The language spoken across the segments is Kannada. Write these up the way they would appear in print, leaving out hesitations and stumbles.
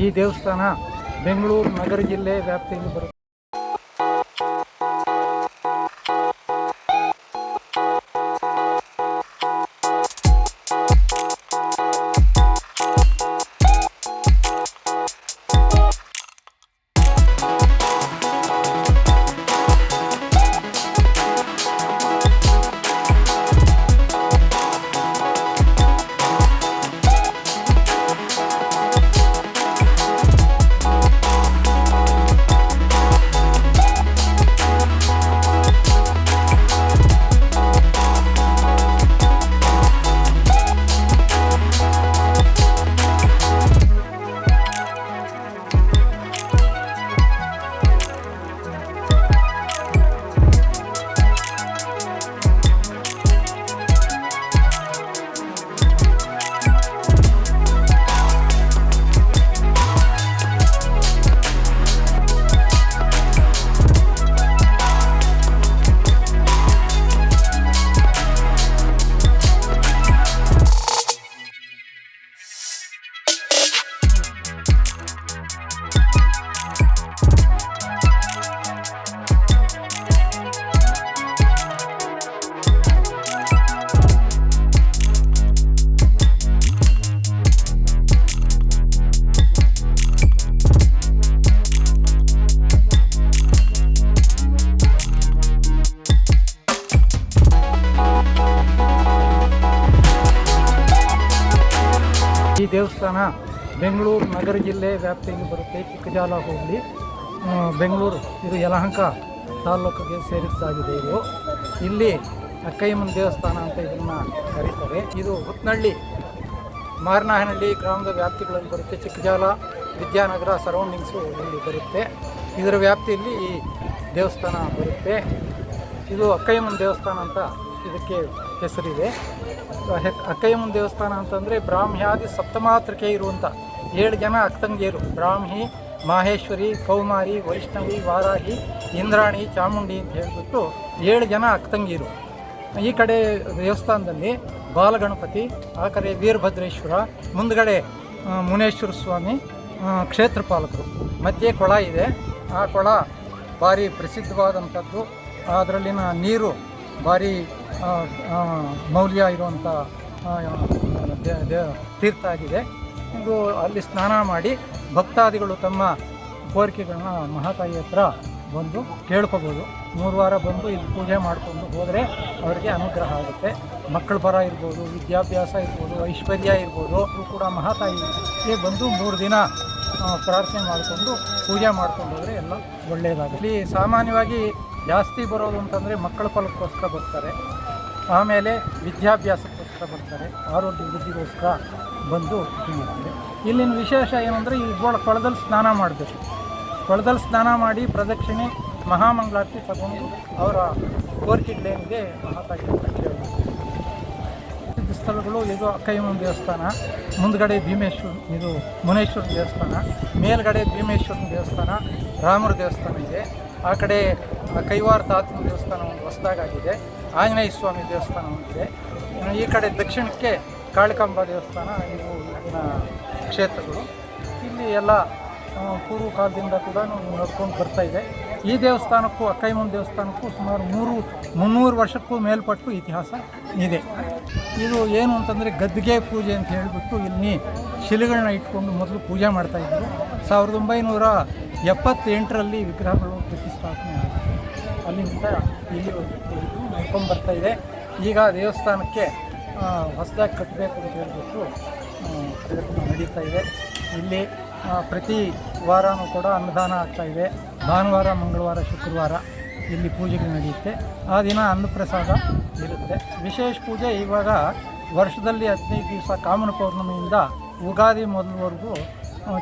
ಈ ದೇವಸ್ಥಾನ ಬೆಂಗಳೂರು ನಗರ ಜಿಲ್ಲೆ ವ್ಯಾಪ್ತಿಯಲ್ಲಿ ಬರುತ್ತೆ. ಈ ದೇವಸ್ಥಾನ ಬೆಂಗಳೂರು ನಗರ ಜಿಲ್ಲೆ ವ್ಯಾಪ್ತಿಯಲ್ಲಿ ಬರುತ್ತೆ. ಚಿಕ್ಕಜಾಲ ಹೋಬಳಿ, ಬೆಂಗಳೂರು. ಇದು ಯಲಹಂಕ ತಾಲ್ಲೂಕಿಗೆ ಸೇರಿದ್ದಾಗಿದೆ. ಇಲ್ಲಿ ಅಕ್ಕಯ್ಯಮ್ಮನ ದೇವಸ್ಥಾನ ಅಂತ ಇದನ್ನು ಕರೀತಾರೆ. ಇದು ಹುತ್ನಳ್ಳಿ, ಮಾರನಾಯನಹಳ್ಳಿ ಗ್ರಾಮದ ವ್ಯಾಪ್ತಿಗಳಲ್ಲಿ ಬರುತ್ತೆ. ಚಿಕ್ಕಜಾಲ, ವಿದ್ಯಾನಗರ ಸರೌಂಡಿಂಗ್ಸು ಇಲ್ಲಿ ಬರುತ್ತೆ. ಇದರ ವ್ಯಾಪ್ತಿಯಲ್ಲಿ ಈ ದೇವಸ್ಥಾನ ಬರುತ್ತೆ. ಇದು ಅಕ್ಕಯ್ಯಮ್ಮನ ದೇವಸ್ಥಾನ ಅಂತ ಇದಕ್ಕೆ ಹೆಸರಿದೆ. ಅಕ್ಕಯ್ಯಮ್ಮನ ದೇವಸ್ಥಾನ ಅಂತಂದರೆ ಬ್ರಾಹ್ಮ್ಯಾದಿ ಸಪ್ತಮಾತೃಕೆ ಇರುವಂಥ 7 ಜನ ಅಕ್ಕಂಗಿಯರು, ಬ್ರಾಹ್ಮಿ, ಮಾಹೇಶ್ವರಿ, ಕೌಮಾರಿ, ವೈಷ್ಣವಿ, ವಾರಾಹಿ, ಇಂದ್ರಾಣಿ, ಚಾಮುಂಡಿ ಅಂತ ಹೇಳಿಬಿಟ್ಟು 7 ಜನ ಅಕ್ಕಂಗಿಯರು. ಈ ಕಡೆ ದೇವಸ್ಥಾನದಲ್ಲಿ ಬಾಲಗಣಪತಿ, ಆ ಕಡೆ ವೀರಭದ್ರೇಶ್ವರ, ಮುಂದ್ಗಡೆ ಮುನೇಶ್ವರ ಸ್ವಾಮಿ ಕ್ಷೇತ್ರಪಾಲಕರು, ಮಧ್ಯೆ ಕೊಳ ಇದೆ. ಆ ಕೊಳ ಭಾರಿ ಪ್ರಸಿದ್ಧವಾದಂಥದ್ದು. ಅದರಲ್ಲಿನ ನೀರು ಭಾರಿ ಮೌಲ್ಯ ಇರುವಂಥ ತೀರ್ಥ ಆಗಿದೆ. ಇದು ಅಲ್ಲಿ ಸ್ನಾನ ಮಾಡಿ ಭಕ್ತಾದಿಗಳು ತಮ್ಮ ಕೋರಿಕೆಗಳನ್ನ ಮಹಾತಾಯಿ ಹತ್ರ ಬಂದು ಕೇಳ್ಕೊಬೋದು. 3 ವಾರ ಬಂದು ಇಲ್ಲಿ ಪೂಜೆ ಮಾಡಿಕೊಂಡು ಹೋದರೆ ಅವರಿಗೆ ಅನುಗ್ರಹ ಆಗುತ್ತೆ. ಮಕ್ಕಳ ಬರ ಇರ್ಬೋದು, ವಿದ್ಯಾಭ್ಯಾಸ ಇರ್ಬೋದು, ಐಶ್ವರ್ಯ ಇರ್ಬೋದು, ಅದು ಕೂಡ ಮಹಾತಾಯಿಗೆ ಬಂದು 3 ದಿನ ಪ್ರಾರ್ಥನೆ ಮಾಡಿಕೊಂಡು ಪೂಜೆ ಮಾಡ್ಕೊಂಡು ಹೋದರೆ ಎಲ್ಲ ಒಳ್ಳೆಯದಾಗುತ್ತೆ. ಇಲ್ಲಿ ಸಾಮಾನ್ಯವಾಗಿ ಜಾಸ್ತಿ ಬರೋದು ಅಂತಂದರೆ ಮಕ್ಕಳ ಫಲಕ್ಕೋಸ್ಕರ ಬರ್ತಾರೆ, ಆಮೇಲೆ ವಿದ್ಯಾಭ್ಯಾಸಕ್ಕೋಸ್ಕರ ಬರ್ತಾರೆ, ಆರೋಗ್ಯ ವೃದ್ಧಿಗೋಸ್ಕರ ಬಂದು ಮಾಡ್ತಾರೆ. ಇಲ್ಲಿನ ವಿಶೇಷ ಏನಂದರೆ ಈ ಕೊಳದಲ್ಲಿ ಸ್ನಾನ ಮಾಡಬೇಕು. ಕೊಳದಲ್ಲಿ ಸ್ನಾನ ಮಾಡಿ ಪ್ರದಕ್ಷಿಣೆ ಮಹಾಮಂಗಳಾರತಿ ತಗೊಂಡು ಅವರ ಕೋರಿಕೆಗಳೇನಿದೆ ಮಹಾತಾಯಿ ಕೇಳಬೇಕು. ಸ್ಥಳಗಳು ಇದು ಅಕ್ಕಯ್ಯಮ್ಮನ ದೇವಸ್ಥಾನ, ಮುಂದ್ಗಡೆ ಇದು ಮುನೇಶ್ವರ ದೇವಸ್ಥಾನ, ಮೇಲ್ಗಡೆ ಭೀಮೇಶ್ವರನ ದೇವಸ್ಥಾನ, ರಾಮರ ದೇವಸ್ಥಾನ ಇದೆ. ಆ ಕಡೆ ಕೈವಾರ ತಾತನ ದೇವಸ್ಥಾನ ಒಂದು ಹೊಸದಾಗಿದೆ. ಆಂಜನೇಯ ಸ್ವಾಮಿ ದೇವಸ್ಥಾನ ಒಂದಿದೆ. ಈ ಕಡೆ ದಕ್ಷಿಣಕ್ಕೆ ಕಾಳಿಕಾಂಬ ದೇವಸ್ಥಾನ. ಇವು ಇಲ್ಲಿನ ಕ್ಷೇತ್ರಗಳು. ಇಲ್ಲಿ ಎಲ್ಲ ಪೂರ್ವ ಕಾಲದಿಂದ ಕೂಡ ನೋಡ್ಕೊಂಡು ಬರ್ತಾಯಿದೆ. ಈ ದೇವಸ್ಥಾನಕ್ಕೂ ಅಕ್ಕಯ್ಯಮ್ಮನ ದೇವಸ್ಥಾನಕ್ಕೂ ಸುಮಾರು 300 ವರ್ಷಕ್ಕೂ ಮೇಲ್ಪಟ್ಟು ಇತಿಹಾಸ ಇದೆ. ಇದು ಏನು ಅಂತಂದರೆ ಗದ್ದಿಗೆ ಪೂಜೆ ಅಂತ ಹೇಳಿಬಿಟ್ಟು ಇಲ್ಲಿ ಶಿಲೆಗಳನ್ನ ಇಟ್ಕೊಂಡು ಮೊದಲು ಪೂಜೆ ಮಾಡ್ತಾಯಿದ್ರು. 1978ರಲ್ಲಿ ವಿಗ್ರಹಗಳು ಪ್ರತಿಷ್ಠಾಪನೆ ಆಗಿದೆ. ಅಲ್ಲಿಂದ ಇಲ್ಲಿ ನಡ್ಕೊಂಡು ಬರ್ತಾಯಿದೆ. ಈಗ ದೇವಸ್ಥಾನಕ್ಕೆ ಹೊಸದಾಗಿ ಕಟ್ಟಬೇಕು ಅಂತ ಹೇಳಿಬಿಟ್ಟು ಪ್ರಯತ್ನ ನಡೀತಾ ಇದೆ. ಇಲ್ಲಿ ಪ್ರತಿ ವಾರವೂ ಕೂಡ ಅನ್ನದಾನ ಆಗ್ತಾಯಿದೆ. ಭಾನುವಾರ, ಮಂಗಳವಾರ, ಶುಕ್ರವಾರ ಇಲ್ಲಿ ಪೂಜೆಗಳು ನಡೆಯುತ್ತೆ. ಆ ದಿನ ಅನ್ನಪ್ರಸಾದ ಇರುತ್ತೆ. ವಿಶೇಷ ಪೂಜೆ ಇವಾಗ ವರ್ಷದಲ್ಲಿ 15 ದಿವಸ ಕಾಮನ ಪೌರ್ಣಮಿಯಿಂದ ಯುಗಾದಿ ಮೊದಲವರೆಗೂ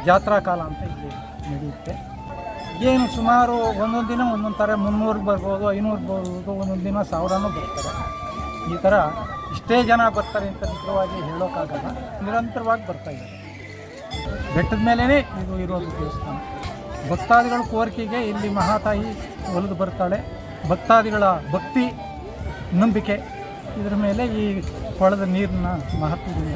ಜಾತ್ರಾ ಕಾಲ ಅಂತ ಇಲ್ಲಿ ನಡೆಯುತ್ತೆ. ಏನು ಸುಮಾರು ಒಂದೊಂದು ದಿನ ಒಂದೊಂದು ಥರ 300 ಬರ್ಬೋದು, 500 ಬರ್ಬೋದು, ಒಂದೊಂದು ದಿನ 1000 ಬರ್ತಾರೆ. ಈ ಥರ ಇಷ್ಟೇ ಜನ ಬರ್ತಾರೆ ಅಂತ ನಿಜವಾಗಿ ಹೇಳೋಕ್ಕಾಗಲ್ಲ. ನಿರಂತರವಾಗಿ ಬರ್ತಾಯಿದ್ದಾರೆ. ಬೆಟ್ಟದ ಮೇಲೇ ಇದು ಇರೋದು ದೇವಸ್ಥಾನ. ಭಕ್ತಾದಿಗಳ ಕೋರಿಕೆಗೆ ಇಲ್ಲಿ ಮಹಾತಾಯಿ ಒಲಿದು ಬರ್ತಾಳೆ. ಭಕ್ತಾದಿಗಳ ಭಕ್ತಿ, ನಂಬಿಕೆ ಇದರ ಮೇಲೆ ಈ ಕೊಳದ ನೀರಿನ ಮಹತ್ವದಿಂದ